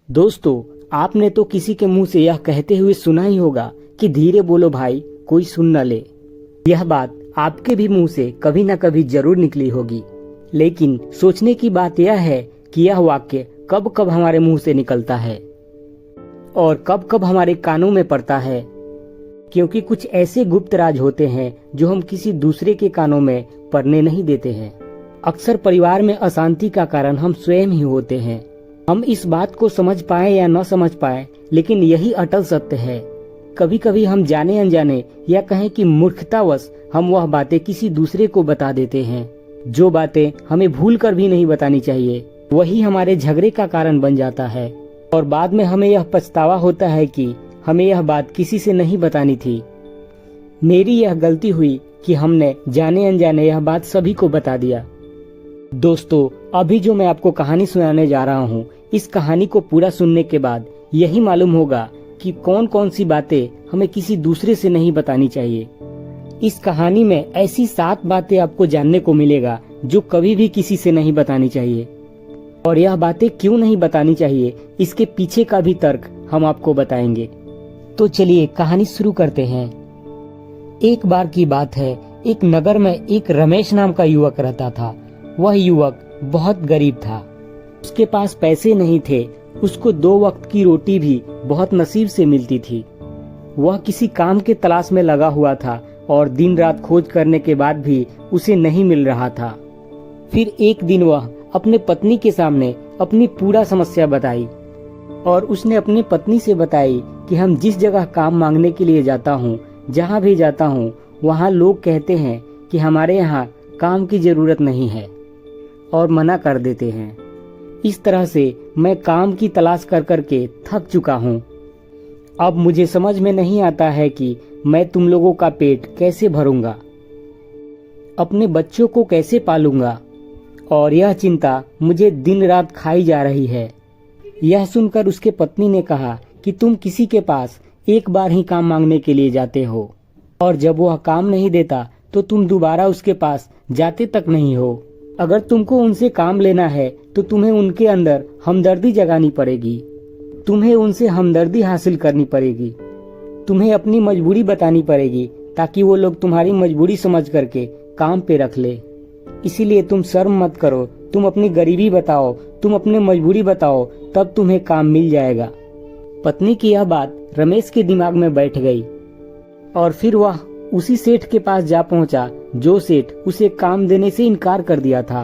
दोस्तों, आपने तो किसी के मुंह से यह कहते हुए सुना ही होगा कि धीरे बोलो भाई, कोई सुन न ले। यह बात आपके भी मुंह से कभी न कभी जरूर निकली होगी। लेकिन सोचने की बात यह है कि यह वाक्य कब कब हमारे मुंह से निकलता है और कब कब हमारे कानों में पड़ता है, क्योंकि कुछ ऐसे गुप्त राज होते हैं जो हम किसी दूसरे के कानों में पड़ने नहीं देते हैं। अक्सर परिवार में अशांति का कारण हम स्वयं ही होते हैं। हम इस बात को समझ पाए या न समझ पाए, लेकिन यही अटल सत्य है। कभी कभी हम जाने अनजाने या कहें कि मूर्खतावश हम वह बातें किसी दूसरे को बता देते हैं जो बातें हमें भूल कर भी नहीं बतानी चाहिए। वही हमारे झगड़े का कारण बन जाता है और बाद में हमें यह पछतावा होता है कि हमें यह बात किसी से नहीं बतानी थी। मेरी यह गलती हुई कि हमने जाने अनजाने यह बात सभी को बता दिया। दोस्तों, अभी जो मैं आपको कहानी सुनाने जा रहा हूँ, इस कहानी को पूरा सुनने के बाद यही मालूम होगा कि कौन कौन सी बातें हमें किसी दूसरे से नहीं बतानी चाहिए। इस कहानी में ऐसी 7 बातें आपको जानने को मिलेगा जो कभी भी किसी से नहीं बतानी चाहिए। और यह बातें क्यों नहीं बतानी चाहिए, इसके पीछे का भी तर्क हम आपको बताएंगे। तो चलिए कहानी शुरू करते हैं। एक बार की बात है, एक नगर में एक रमेश नाम का युवक रहता था। वह युवक बहुत गरीब था। उसके पास पैसे नहीं थे। उसको 2 वक्त की रोटी भी बहुत नसीब से मिलती थी। वह किसी काम के तलाश में लगा हुआ था और दिन रात खोज करने के बाद भी उसे नहीं मिल रहा था। फिर एक दिन वह अपने पत्नी के सामने अपनी पूरा समस्या बताई और उसने अपनी पत्नी से बताई कि हम जिस जगह काम मांगने के लिए जाता हूँ, जहाँ भी जाता हूँ, वहाँ लोग कहते हैं कि हमारे यहाँ काम की जरूरत नहीं है और मना कर देते हैं। इस तरह से मैं काम की तलाश कर कर के थक चुका हूँ। अब मुझे समझ में नहीं आता है कि मैं तुम लोगों का पेट कैसे भरूंगा, अपने बच्चों को कैसे पालूंगा, और यह चिंता मुझे दिन रात खाई जा रही है। यह सुनकर उसके पत्नी ने कहा कि तुम किसी के पास एक बार ही काम मांगने के लिए जाते हो और जब वह काम नहीं देता तो तुम दोबारा उसके पास जाते तक नहीं हो। अगर तुमको उनसे काम लेना है तो तुम्हें उनके अंदर हमदर्दी जगानी पड़ेगी। तुम्हें उनसे हमदर्दी हासिल करनी पड़ेगी। तुम्हें अपनी मजबूरी बतानी पड़ेगी ताकि वो लोग तुम्हारी मजबूरी समझ करके काम पे रख ले। इसीलिए तुम शर्म मत करो, तुम अपनी गरीबी बताओ, तुम अपनी मजबूरी बताओ, तब तुम्हें काम मिल जाएगा। पत्नी की यह बात रमेश के दिमाग में बैठ गई और फिर वह उसी सेठ के पास जा पहुंचा जो सेठ उसे काम देने से इनकार कर दिया था।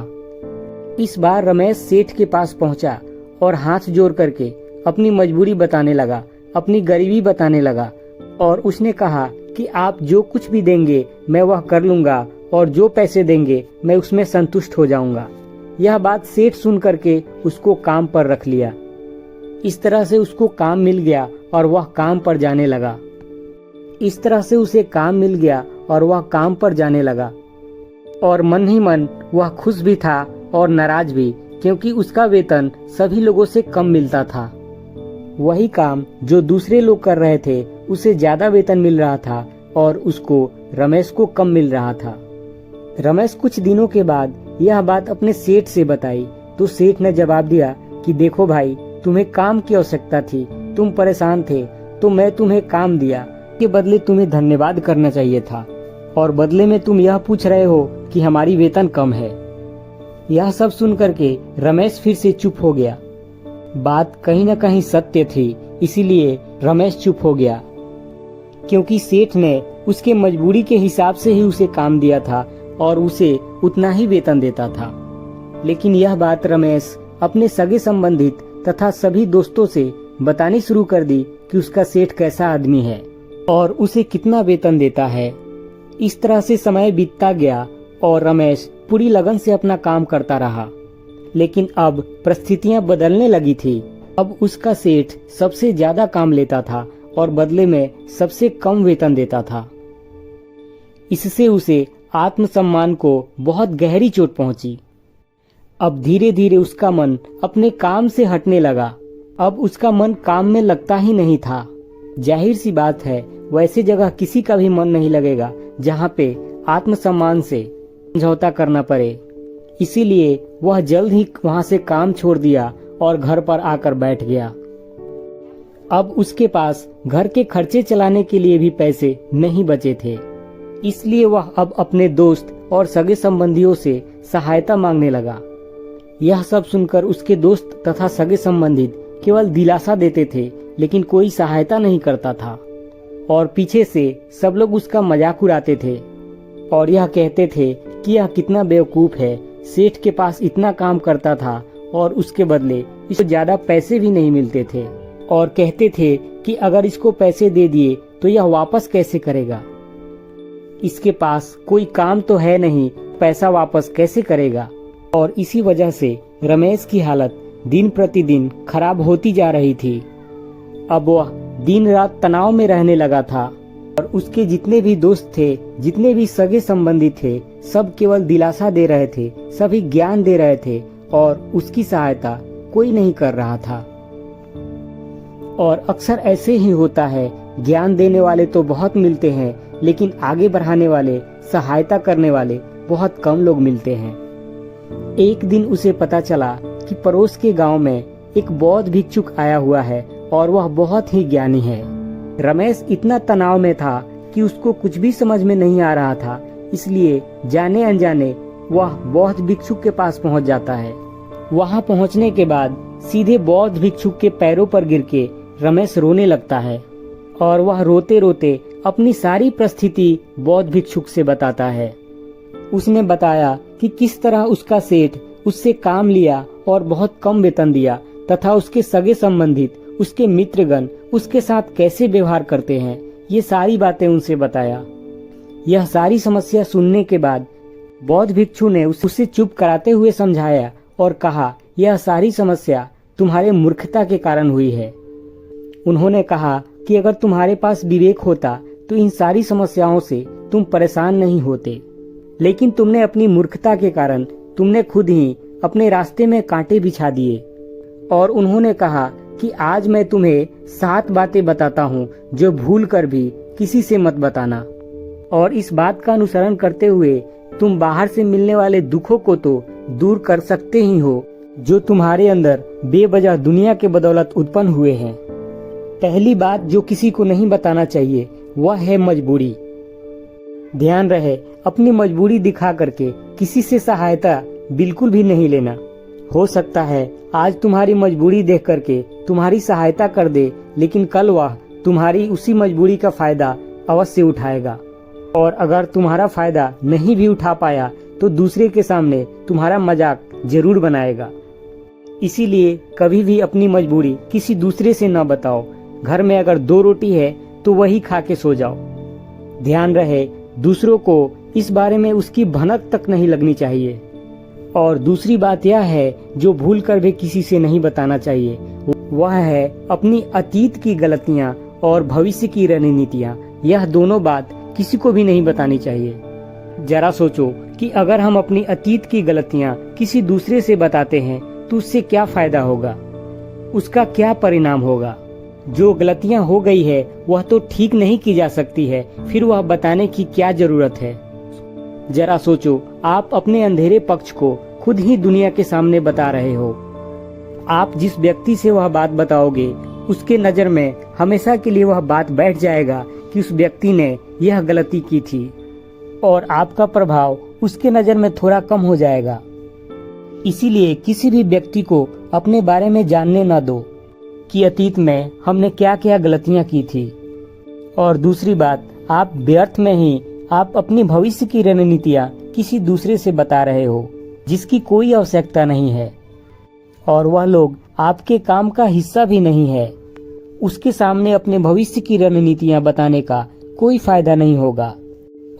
इस बार रमेश सेठ के पास पहुंचा और हाथ जोड़ करके अपनी मजबूरी बताने लगा, अपनी गरीबी बताने लगा और उसने कहा कि आप जो कुछ भी देंगे मैं वह कर लूंगा और जो पैसे देंगे मैं उसमें संतुष्ट हो जाऊंगा। यह बात सेठ सुन करके उसको काम पर रख लिया। इस तरह से उसको काम मिल गया और वह काम पर जाने लगा। इस तरह से उसे काम मिल गया और वह काम पर जाने लगा और मन ही मन वह खुश भी था और नाराज भी, क्योंकि उसका वेतन सभी लोगों से कम मिलता था। वही काम जो दूसरे लोग कर रहे थे उसे ज्यादा वेतन मिल रहा था और उसको रमेश को कम मिल रहा था। रमेश कुछ दिनों के बाद यह बात अपने सेठ से बताई तो सेठ ने जवाब दिया कि देखो भाई, तुम्हें काम की आवश्यकता थी, तुम परेशान थे तो मैं तुम्हें काम दिया। के बदले तुम्हें धन्यवाद करना चाहिए था और बदले में तुम यह पूछ रहे हो कि हमारी वेतन कम है। यह सब सुन करके रमेश फिर से चुप हो गया। बात कहीं न कहीं सत्य थी, इसीलिए रमेश चुप हो गया, क्योंकि सेठ ने उसके मजबूरी के हिसाब से ही उसे काम दिया था और उसे उतना ही वेतन देता था। लेकिन यह बात रमेश अपने सगे संबंधित तथा सभी दोस्तों से बतानी शुरू कर दी कि उसका सेठ कैसा आदमी है और उसे कितना वेतन देता है। इस तरह से समय बीतता गया और रमेश पूरी लगन से अपना काम करता रहा। लेकिन अब परिस्थितियां बदलने लगी थी। अब उसका सेठ सबसे ज्यादा काम लेता था और बदले में सबसे कम वेतन देता था। इससे उसे आत्मसम्मान को बहुत गहरी चोट पहुंची। अब धीरे धीरे उसका मन अपने काम से हटने लगा। अब उसका मन काम में लगता ही नहीं था। जाहिर सी बात है, वैसी जगह किसी का भी मन नहीं लगेगा जहाँ पे आत्मसम्मान से समझौता करना पड़े। इसीलिए वह जल्द ही वहाँ से काम छोड़ दिया और घर पर आकर बैठ गया। अब उसके पास घर के खर्चे चलाने के लिए भी पैसे नहीं बचे थे। इसलिए वह अब अपने दोस्त और सगे संबंधियों से सहायता मांगने लगा। यह सब सुनकर उसके दोस्त तथा सगे संबंधित केवल दिलासा देते थे, लेकिन कोई सहायता नहीं करता था। और पीछे से सब लोग उसका मजाक उड़ाते थे और यह कहते थे कि यह कितना बेवकूफ है, सेठ के पास इतना काम करता था और उसके बदले इसको ज्यादा पैसे भी नहीं मिलते थे। और कहते थे कि अगर इसको पैसे दे दिए तो यह वापस कैसे करेगा, इसके पास कोई काम तो है नहीं, पैसा वापस कैसे करेगा। और इसी वजह से रमेश की हालत दिन प्रतिदिन खराब होती जा रही थी। अब वह दिन रात तनाव में रहने लगा था और उसके जितने भी दोस्त थे, जितने भी सगे संबंधी थे, सब केवल दिलासा दे रहे थे, सभी ज्ञान दे रहे थे और उसकी सहायता कोई नहीं कर रहा था। और अक्सर ऐसे ही होता है, ज्ञान देने वाले तो बहुत मिलते हैं, लेकिन आगे बढ़ाने वाले, सहायता करने वाले बहुत कम लोग मिलते हैं। एक दिन उसे पता चला कि पड़ोस के गांव में एक बौद्ध भिक्षुक आया हुआ है और वह बहुत ही ज्ञानी है। रमेश इतना तनाव में था कि उसको कुछ भी समझ में नहीं आ रहा था, इसलिए जाने अनजाने वह बौद्ध भिक्षुक के पास पहुंच जाता है। वहां पहुंचने के बाद सीधे बौद्ध भिक्षुक के पैरों पर गिर के रमेश रोने लगता है और वह रोते रोते अपनी सारी परिस्थिति बौद्ध भिक्षुक से बताता है। उसने बताया कि किस तरह उसका सेठ उससे काम लिया और बहुत कम वेतन दिया तथा उसके सगे संबंधित, उसके मित्रगण उसके साथ कैसे व्यवहार करते हैं, ये सारी बातें उनसे बताया। यह सारी समस्या सुनने के बाद बौद्ध भिक्षु ने उसे चुप कराते हुए समझाया और कहा, यह सारी समस्या तुम्हारे मूर्खता के कारण हुई है। उन्होंने कहा कि अगर तुम्हारे पास विवेक होता तो इन सारी समस्याओं से तुम परेशान नहीं होते, लेकिन तुमने अपनी मूर्खता के कारण तुमने खुद ही अपने रास्ते में कांटे बिछा दिए। और उन्होंने कहा कि आज मैं तुम्हें 7 बातें बताता हूँ जो भूल कर भी किसी से मत बताना, और इस बात का अनुसरण करते हुए तुम बाहर से मिलने वाले दुखों को तो दूर कर सकते ही हो जो तुम्हारे अंदर बेवजह दुनिया के बदौलत उत्पन्न हुए हैं। पहली बात जो किसी को नहीं बताना चाहिए वह है मजबूरी। ध्यान रहे, अपनी मजबूरी दिखा करके किसी से सहायता बिल्कुल भी नहीं लेना। हो सकता है आज तुम्हारी मजबूरी देख करके तुम्हारी सहायता कर दे, लेकिन कल वह तुम्हारी उसी मजबूरी का फायदा अवश्य उठाएगा, और अगर तुम्हारा फायदा नहीं भी उठा पाया तो दूसरे के सामने तुम्हारा मजाक जरूर बनाएगा। इसीलिए कभी भी अपनी मजबूरी किसी दूसरे से न बताओ। घर में अगर 2 रोटी है तो वही खा के सो जाओ। ध्यान रहे, दूसरों को इस बारे में उसकी भनक तक नहीं लगनी चाहिए। और दूसरी बात यह है जो भूल कर भी किसी से नहीं बताना चाहिए, वह है अपनी अतीत की गलतियां और भविष्य की रणनीतियां। यह दोनों बात किसी को भी नहीं बतानी चाहिए। जरा सोचो कि अगर हम अपनी अतीत की गलतियां किसी दूसरे से बताते हैं तो उससे क्या फायदा होगा, उसका क्या परिणाम होगा। जो गलतियां हो गई है वह तो ठीक नहीं की जा सकती है, फिर वह बताने की क्या जरूरत है। जरा सोचो, आप अपने अंधेरे पक्ष को खुद ही दुनिया के सामने बता रहे हो। आप जिस व्यक्ति से वह बात बताओगे उसके नजर में हमेशा के लिए वह बात बैठ जाएगा कि उस व्यक्ति ने यह गलती की थी, और आपका प्रभाव उसके नजर में थोड़ा कम हो जाएगा। इसीलिए किसी भी व्यक्ति को अपने बारे में जानने न दो कि अतीत में हमने क्या क्या गलतियां की थी। और दूसरी बात, आप व्यर्थ में ही आप अपनी भविष्य की रणनीतियां किसी दूसरे से बता रहे हो जिसकी कोई आवश्यकता नहीं है, और वह लोग आपके काम का हिस्सा भी नहीं है। उसके सामने अपने भविष्य की रणनीतियां बताने का कोई फायदा नहीं होगा,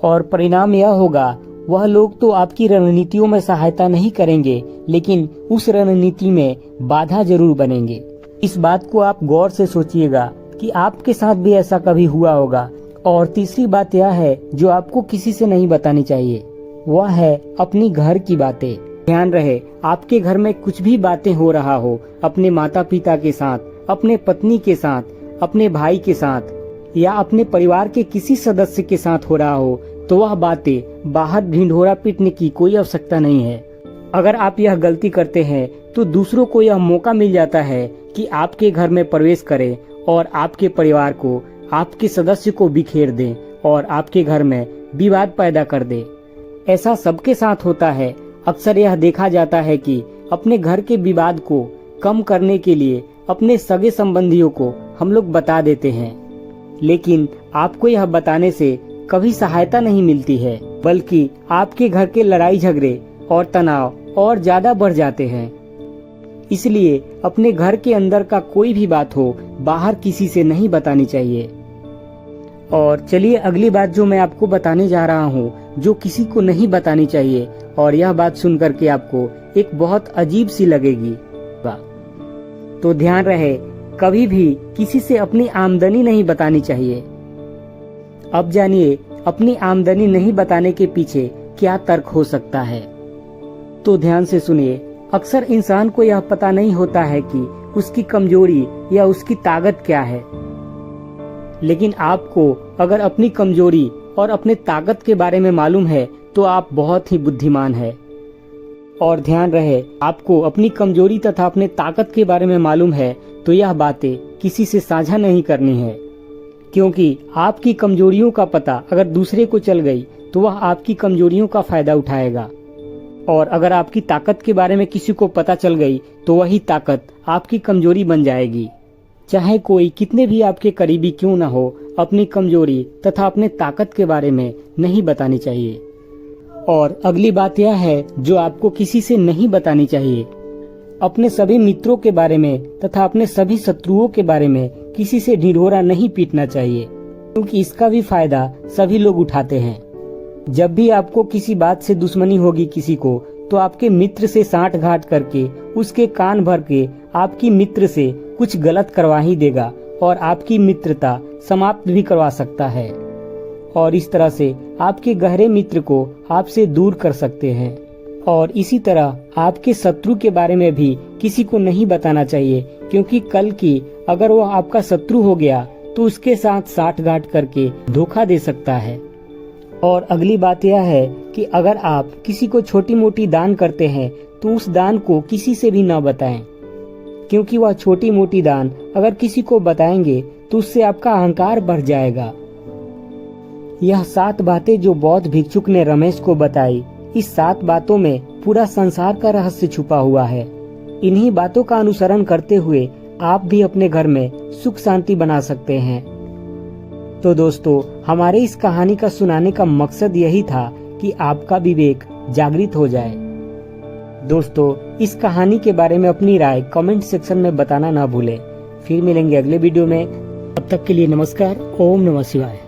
और परिणाम यह होगा वह लोग तो आपकी रणनीतियों में सहायता नहीं करेंगे, लेकिन उस रणनीति में बाधा जरूर बनेंगे। इस बात को आप गौर से सोचिएगा कि आपके साथ भी ऐसा कभी हुआ होगा। और तीसरी बात यह है जो आपको किसी से नहीं बतानी चाहिए, वह है अपनी घर की बातें। ध्यान रहे, आपके घर में कुछ भी बातें हो रहा हो, अपने माता पिता के साथ, अपने पत्नी के साथ, अपने भाई के साथ या अपने परिवार के किसी सदस्य के साथ हो रहा हो, तो वह बातें बाहर ढिंढोरा पीटने की कोई आवश्यकता नहीं है। अगर आप यह गलती करते हैं तो दूसरों को यह मौका मिल जाता है कि आपके घर में प्रवेश करें और आपके परिवार को, आपके सदस्य को बिखेर दें और आपके घर में विवाद पैदा कर दे। ऐसा सबके साथ होता है। अक्सर यह देखा जाता है कि अपने घर के विवाद को कम करने के लिए अपने सगे संबंधियों को हम लोग बता देते हैं, लेकिन आपको यह बताने से कभी सहायता नहीं मिलती है, बल्कि आपके घर के लड़ाई झगड़े और तनाव और ज्यादा बढ़ जाते हैं। इसलिए अपने घर के अंदर का कोई भी बात हो, बाहर किसी से नहीं बतानी चाहिए। और चलिए अगली बात जो मैं आपको बताने जा रहा हूँ, जो किसी को नहीं बतानी चाहिए, और यह बात सुन करके आपको एक बहुत अजीब सी लगेगी। तो ध्यान रहे, कभी भी किसी से अपनी आमदनी नहीं बतानी चाहिए। अब जानिए अपनी आमदनी नहीं बताने के पीछे क्या तर्क हो सकता है। तो ध्यान से सुनिए। अक्सर इंसान को यह पता नहीं होता है कि उसकी कमजोरी या उसकी ताकत क्या है, लेकिन आपको अगर अपनी कमजोरी और अपने ताकत के बारे में मालूम है तो आप बहुत ही बुद्धिमान है। और ध्यान रहे, आपको अपनी कमजोरी तथा अपने ताकत के बारे में मालूम है तो यह बातें किसी से साझा नहीं करनी है, क्योंकि आपकी कमजोरियों का पता अगर दूसरे को चल गई तो वह आपकी कमजोरियों का फायदा उठाएगा, और अगर आपकी ताकत के बारे में किसी को पता चल गई तो वही ताकत आपकी कमजोरी बन जाएगी। चाहे कोई कितने भी आपके करीबी क्यों न हो, अपनी कमजोरी तथा अपने ताकत के बारे में नहीं बतानी चाहिए। और अगली बात यह है जो आपको किसी से नहीं बतानी चाहिए, अपने सभी मित्रों के बारे में तथा अपने सभी शत्रुओं के बारे में किसी से ढिढोरा नहीं पीटना चाहिए, क्योंकि इसका भी फायदा सभी लोग उठाते हैं। जब भी आपको किसी बात से दुश्मनी होगी किसी को, तो आपके मित्र से सांठ-गांठ करके, उसके कान भर के आपकी मित्र से कुछ गलत करवा ही देगा और आपकी मित्रता समाप्त भी करवा सकता है, और इस तरह से आपके गहरे मित्र को आपसे दूर कर सकते हैं। और इसी तरह आपके शत्रु के बारे में भी किसी को नहीं बताना चाहिए, क्योंकि कल की अगर वह आपका शत्रु हो गया तो उसके साथ सांठ-गांठ करके धोखा दे सकता है। और अगली बात यह है कि अगर आप किसी को छोटी मोटी दान करते हैं तो उस दान को किसी से भी न बताएं, क्योंकि वह छोटी मोटी दान अगर किसी को बताएंगे तो उससे आपका अहंकार बढ़ जाएगा। यह 7 बातें जो बौद्ध भिक्षुक ने रमेश को बताई, इस 7 बातों में पूरा संसार का रहस्य छुपा हुआ है। इन्हीं बातों का अनुसरण करते हुए आप भी अपने घर में सुख शांति बना सकते हैं। तो दोस्तों, हमारे इस कहानी का सुनाने का मकसद यही था कि आपका विवेक जागृत हो जाए। दोस्तों, इस कहानी के बारे में अपनी राय कमेंट सेक्शन में बताना ना भूलें। फिर मिलेंगे अगले वीडियो में। तब तक के लिए नमस्कार। ओम नमः शिवाय।